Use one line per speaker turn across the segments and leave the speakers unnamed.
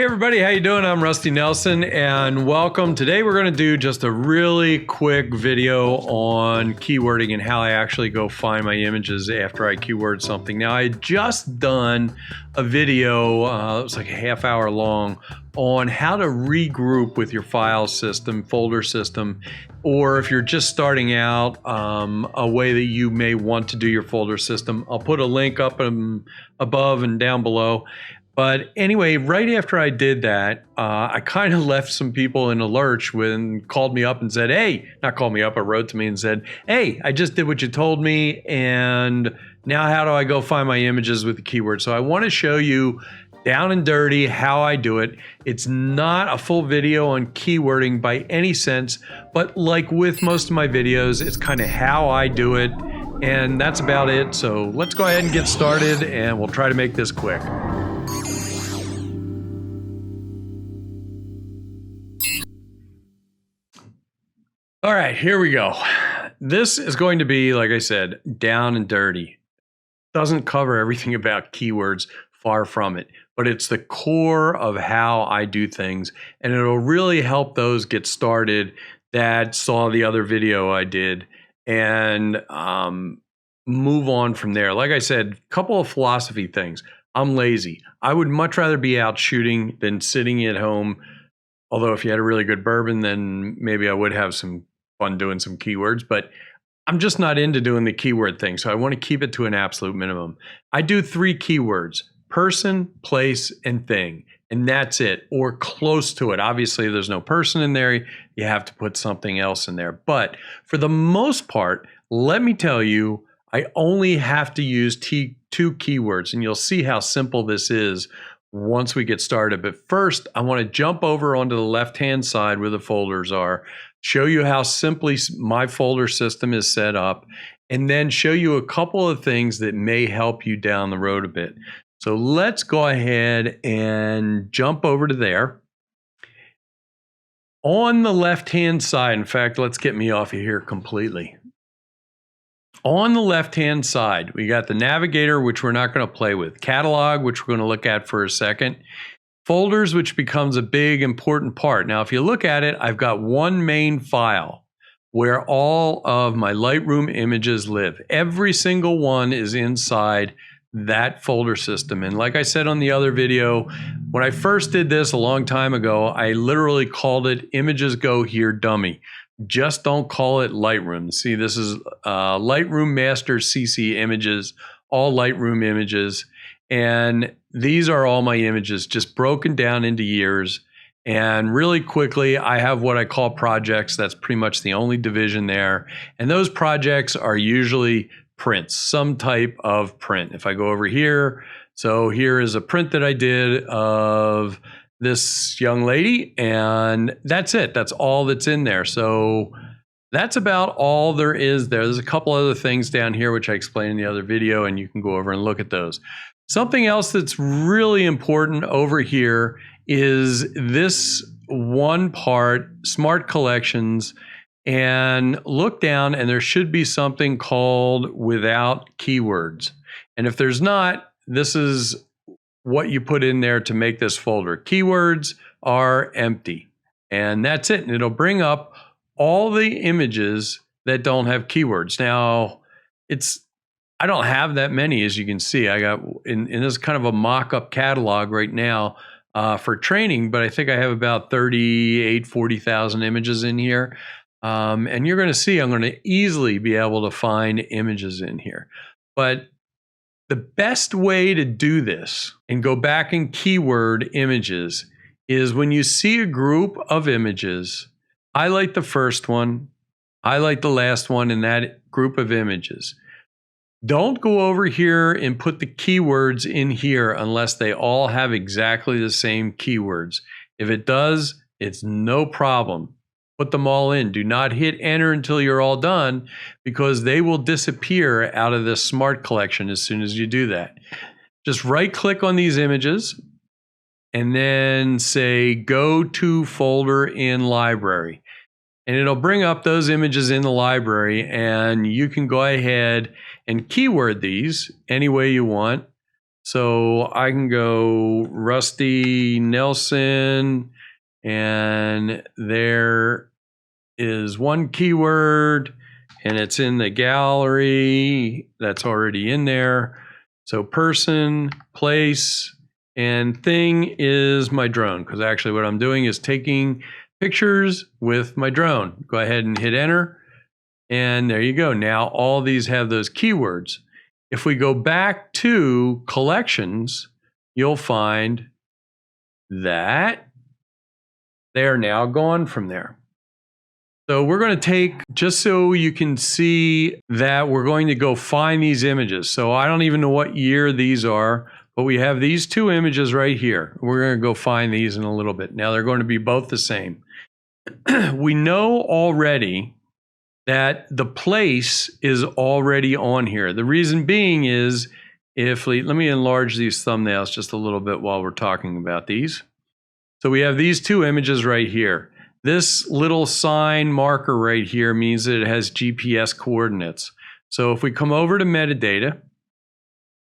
everybody, how you doing? I'm Rusty Nelson and welcome. Today we're going to do just a really quick video on keywording and how I actually go find my images after I keyword something. Now I had just done a video, it was like a half hour long, on how to regroup with your file system, folder system, or if you're just starting out, a way that you may want to do your folder system. I'll put a link up above and down below. But anyway, right after I did that, I kind of left some people in a lurch when called me up and said, hey, not called me up, but wrote to me and said, hey, I just did what you told me, and now how do I go find my images with the keyword? So I want to show you down and dirty how I do it. It's not a full video on keywording by any sense, but like with most of my videos, it's kind of how I do it, and that's about it. So let's go ahead and get started, and we'll try to make this quick. All right, here we go. This is going to be, like I said, down and dirty. Doesn't cover everything about keywords, far from it, but it's the core of how I do things, and it'll really help those get started that saw the other video I did and move on from there. Like I said, a couple of philosophy things. I'm lazy. I would much rather be out shooting than sitting at home. Although if you had a really good bourbon, then maybe I would have some fun doing some keywords, but I'm just not into doing the keyword thing. So I want to keep it to an absolute minimum. I do 3 keywords: person, place, and thing. And that's it, or close to it. Obviously, if there's no person in there, you have to put something else in there. But for the most part, let me tell you, I only have to use 2 keywords, and you'll see how simple this is once we get started. But first, I want to jump over onto the left-hand side where the folders are, show you how simply my folder system is set up, and then show you a couple of things that may help you down the road a bit. So let's go ahead and jump over to there. On the left-hand side, in fact, let's get me off of here completely. On the left-hand side, we got the navigator, which we're not going to play with, catalog, which we're going to look at for a second, folders, which becomes a big important part. Now, if you look at it, I've got one main file where all of my Lightroom images live. Every single one is inside that folder system. And like I said on the other video, when I first did this a long time ago, I literally called it Images Go Here Dummy. Just don't call it Lightroom. See, this is Lightroom Master CC images, all Lightroom images. And these are all my images just broken down into years. And really quickly, I have what I call projects. That's pretty much the only division there. And those projects are usually prints, some type of print. If I go over here, so here is a print that I did of this young lady, and that's it. That's all that's in there. So that's about all there is there. There's a couple other things down here which I explained in the other video, and you can go over and look at those. Something else that's really important over here is this one part, Smart Collections, and look down, and there should be something called Without Keywords. And if there's not, this is what you put in there to make this folder. Keywords are empty, and that's it. And it'll bring up all the images that don't have keywords. Now, I don't have that many, as you can see. I got in this kind of a mock-up catalog right now for training, but I think I have about 40,000 images in here. And you're going to see I'm going to easily be able to find images in here. But the best way to do this and go back and keyword images is when you see a group of images, highlight the first one, highlight the last one in that group of images. Don't go over here and put the keywords in here unless they all have exactly the same keywords. If it does, it's no problem. Put them all in. Do not hit enter until you're all done, because they will disappear out of this Smart Collection as soon as you do that. Just right click on these images and then say go to folder in library. And it'll bring up those images in the library, and you can go ahead and keyword these any way you want. So I can go Rusty Nelson, and there is one keyword, and it's in the gallery that's already in there. So person, place, and thing is my drone, because actually what I'm doing is taking pictures with my drone. Go ahead and hit enter, and there you go. Now all these have those keywords. If we go back to collections, you'll find that they are now gone from there. So we're going to take, just so you can see that we're going to go find these images. So I don't even know what year these are, but we have these two images right here. We're going to go find these in a little bit. Now they're going to be both the same. We know already that the place is already on here. The reason being is, let me enlarge these thumbnails just a little bit while we're talking about these. So we have these two images right here. This little sign marker right here means that it has GPS coordinates. So if we come over to metadata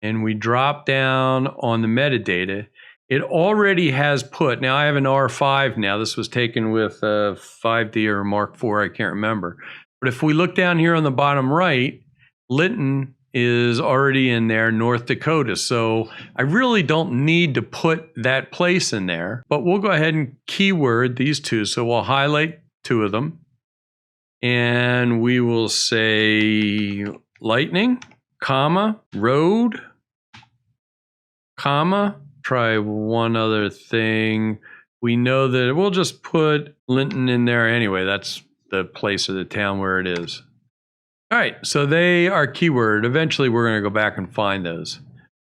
and we drop down on the metadata, it already has put, now I have an R5 now. This was taken with a 5D or Mark IV, I can't remember. But if we look down here on the bottom right, Linton is already in there, North Dakota. So I really don't need to put that place in there, but we'll go ahead and keyword these two. So we'll highlight two of them and we will say lightning, comma, road, comma, try one other thing. We know that we'll just put Linton in there anyway. That's the place or the town where it is. All right, so they are keyword. Eventually, we're going to go back and find those.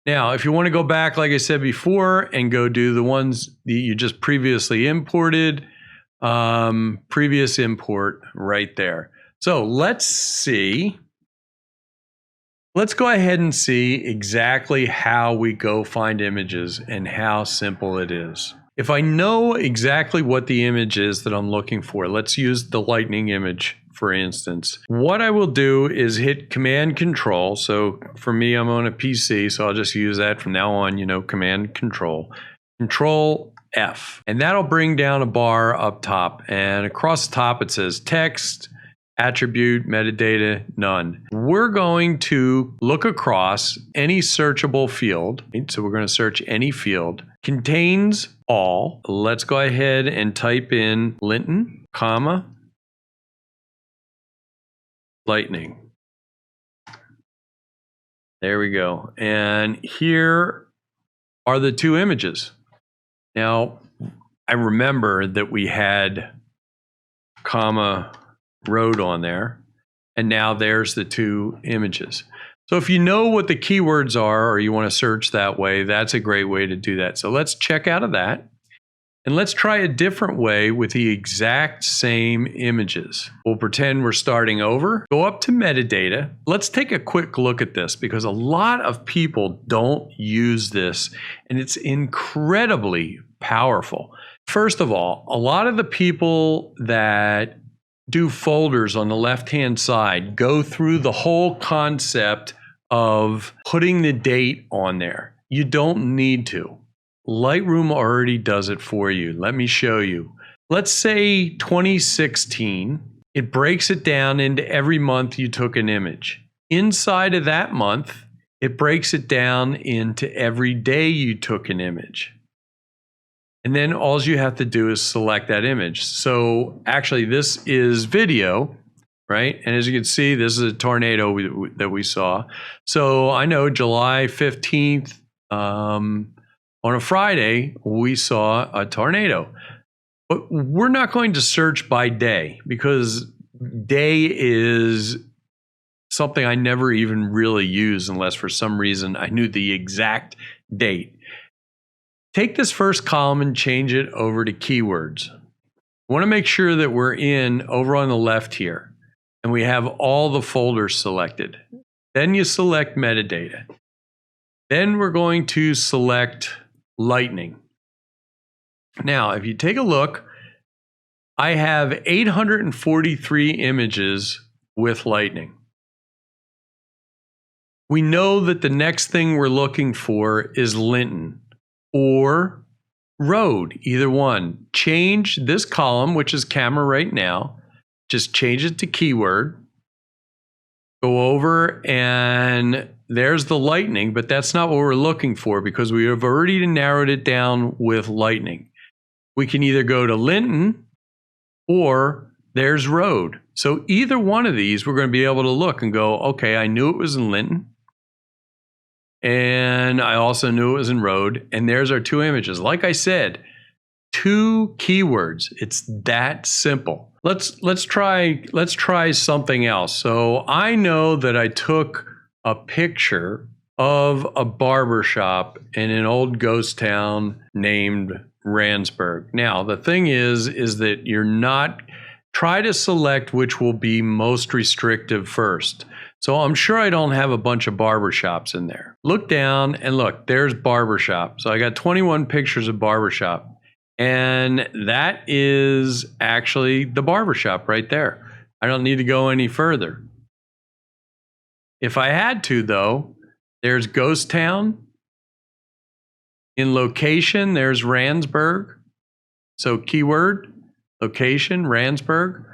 Now, if you want to go back, like I said before, and go do the ones that you just previously imported, previous import right there. So let's see. Let's go ahead and see exactly how we go find images and how simple it is. If I know exactly what the image is that I'm looking for, let's use the lightning image, for instance. What I will do is hit Command Control. So for me, I'm on a PC, so I'll just use that from now on, Command Control. Control F. And that'll bring down a bar up top. And across the top, it says text, attribute, metadata, none. We're going to look across any searchable field. So we're going to search any field. Contains all. Let's go ahead and type in Linton, comma, lightning. There we go. And here are the two images. Now, I remember that we had comma road on there, and now there's the two images. So if you know what the keywords are, or you want to search that way, that's a great way to do that. So let's check out of that. And let's try a different way with the exact same images. We'll pretend we're starting over. Go up to metadata. Let's take a quick look at this because a lot of people don't use this and it's incredibly powerful. First of all, a lot of the people that do folders on the left-hand side go through the whole concept of putting the date on there. You don't need to. Lightroom already does it for you. Let me show you. Let's say 2016. It breaks it down into every month you took an image. Inside of that month, it breaks it down into every day you took an image. And then all you have to do is select that image. So actually this is video, right? And as you can see, this is a tornado that we saw. So I know July 15th, on a Friday, we saw a tornado. But we're not going to search by day because day is something I never even really use unless for some reason I knew the exact date. Take this first column and change it over to keywords. I want to make sure that we're over on the left here and we have all the folders selected. Then you select metadata. Then we're going to select lightning. Now, if you take a look, I have 843 images with lightning. we know that the next thing we're looking for is Linton or road, either one. Change this column, which is camera right now, just change it to keyword. Go over and there's the lightning, but that's not what we're looking for because we have already narrowed it down with lightning. We can either go to Linton or there's road. So either one of these, we're going to be able to look and go, okay, I knew it was in Linton. And I also knew it was in road. And there's our two images. Like I said, 2 keywords. It's that simple. Let's try something else. So I know that I took a picture of a barber shop in an old ghost town named Randsburg. Now, the thing is that you're not, try to select which will be most restrictive first. So I'm sure I don't have a bunch of barbershops in there. Look down and look, there's barbershop. So I got 21 pictures of barbershop. And that is actually the barbershop right there. I don't need to go any further. If I had to, though, there's Ghost Town. In location, there's Randsburg. So keyword, location, Randsburg,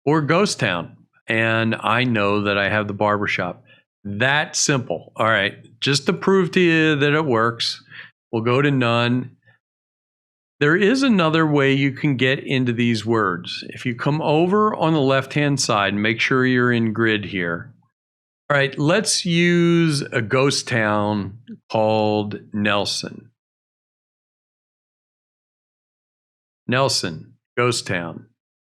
or Ghost Town. And I know that I have the barbershop. That simple. All right, just to prove to you that it works, we'll go to none. There is another way you can get into these words. If you come over on the left-hand side, make sure you're in grid here. All right, let's use a ghost town called Nelson. Nelson, ghost town,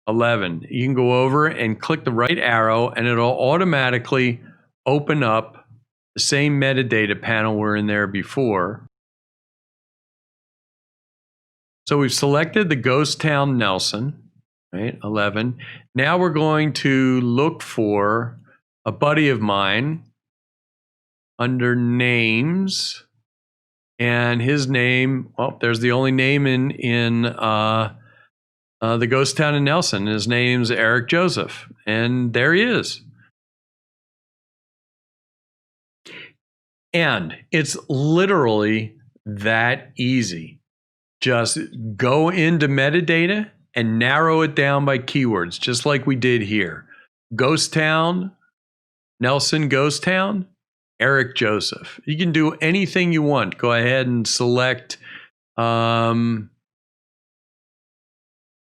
11. You can go over and click the right arrow and it'll automatically open up the same metadata panel we're in there before. So we've selected the ghost town Nelson, right, 11. Now we're going to look for a buddy of mine under names, and his name, well, there's the only name in the ghost town in Nelson. His name's Eric Joseph, and there he is. And it's literally that easy. Just go into metadata and narrow it down by keywords, just like we did here. Ghost town, Nelson ghost town, Eric Joseph. You can do anything you want. Go ahead and select, I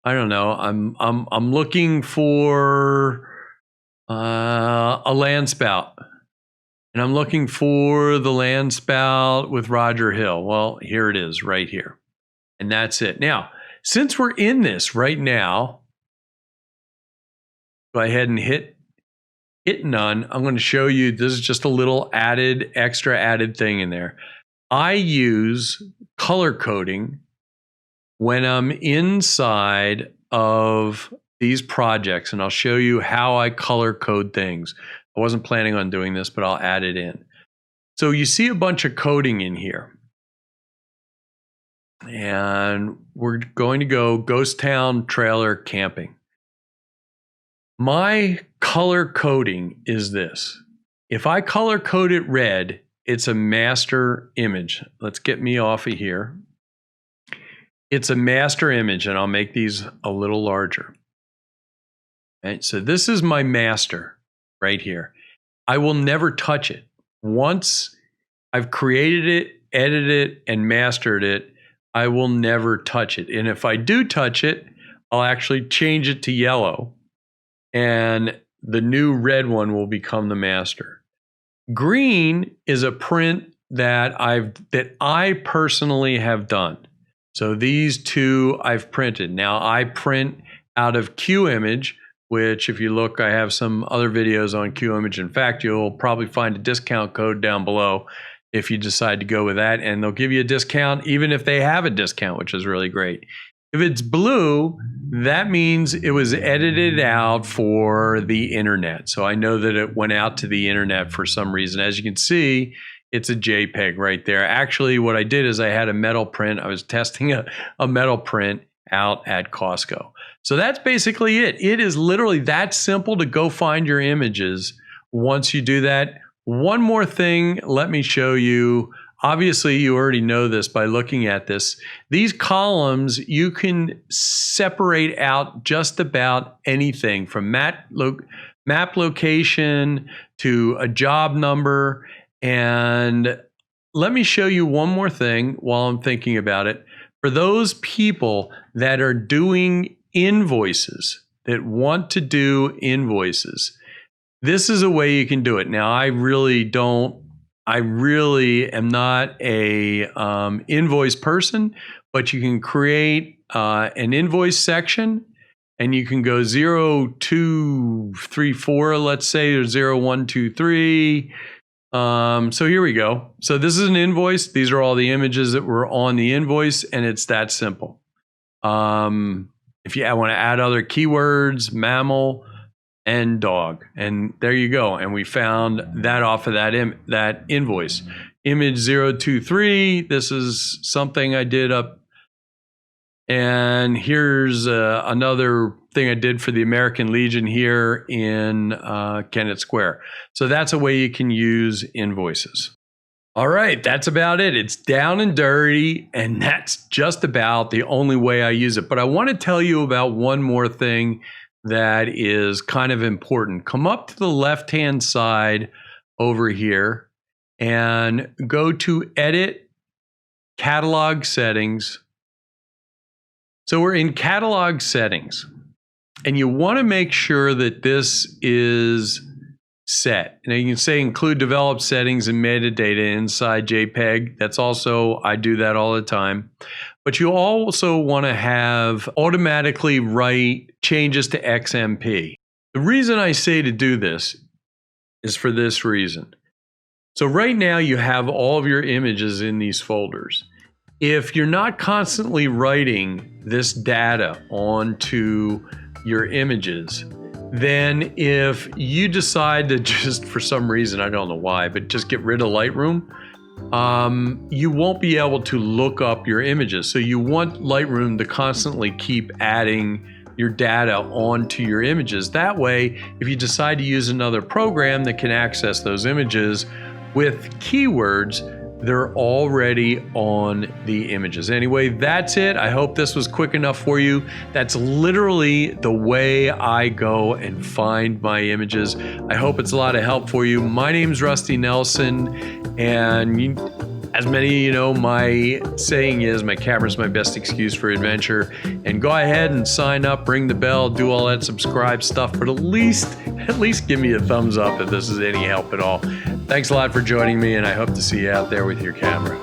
don't know, I'm looking for a land spout. And I'm looking for the land spout with Roger Hill. Well, here it is right here. And that's it. Now, since we're in this right now, go ahead and hit none. I'm going to show you, this is just a little extra added thing in there. I use color coding when I'm inside of these projects, and I'll show you how I color code things. I wasn't planning on doing this, but I'll add it in. So you see a bunch of coding in here. And we're going to go Ghost Town Trailer Camping. My color coding is this. If I color code it red, it's a master image. Let's get me off of here. It's a master image, and I'll make these a little larger. Right, so this is my master right here. I will never touch it. Once I've created it, edited it, and mastered it, I will never touch it. And if I do touch it, I'll actually change it to yellow. And the new red one will become the master. Green is a print that I personally have done. So these two I've printed. Now I print out of QImage, which if you look, I have some other videos on QImage. In fact, you'll probably find a discount code down below if you decide to go with that, and they'll give you a discount even if they have a discount, which is really great. If it's blue, that means it was edited out for the internet. So I know that it went out to the internet for some reason. As you can see, it's a JPEG right there. Actually, what I did is I had a metal print. I was testing a metal print out at Costco. So that's basically it. It is literally that simple to go find your images. Once you do that, One more thing, let me show you. Obviously, you already know this by looking at this. These columns, you can separate out just about anything from map location to a job number. And let me show you one more thing while I'm thinking about it. For those people that are doing invoices, that want to do invoices, this is a way you can do it. Now, I really am not a invoice person, but you can create an invoice section, and you can go 0, 2, 3, 4, let's say, or 0, 1, 2, 3. So here we go. So this is an invoice. These are all the images that were on the invoice, and it's that simple. If you want to add other keywords, mammal, and dog, and there you go. And we found that off of that invoice. Image 023. This is something I did up. And here's another thing I did for the American Legion here in Kennett Square. So that's a way you can use invoices. All right, that's about it. It's down and dirty, and that's just about the only way I use it. But I want to tell you about one more thing that is kind of important. Come up to the left-hand side over here and go to Edit, Catalog Settings. So we're in Catalog Settings, and you want to make sure that this is set. Now you can say include developed settings and metadata inside JPEG. That's also, I do that all the time. But you also want to have automatically write changes to XMP. The reason I say to do this is for this reason. So right now you have all of your images in these folders. If you're not constantly writing this data onto your images, then if you decide to just, for some reason, I don't know why, but just get rid of Lightroom, you won't be able to look up your images. So you want Lightroom to constantly keep adding your data onto your images. That way, if you decide to use another program that can access those images with keywords, they're already on the images. Anyway, that's it. I hope this was quick enough for you. That's literally the way I go and find my images. I hope it's a lot of help for you. My name's Rusty Nelson, and as many of you know, my saying is my camera's my best excuse for adventure. And go ahead and sign up, ring the bell, do all that subscribe stuff, but at least give me a thumbs up if this is any help at all. Thanks a lot for joining me, and I hope to see you out there with your camera.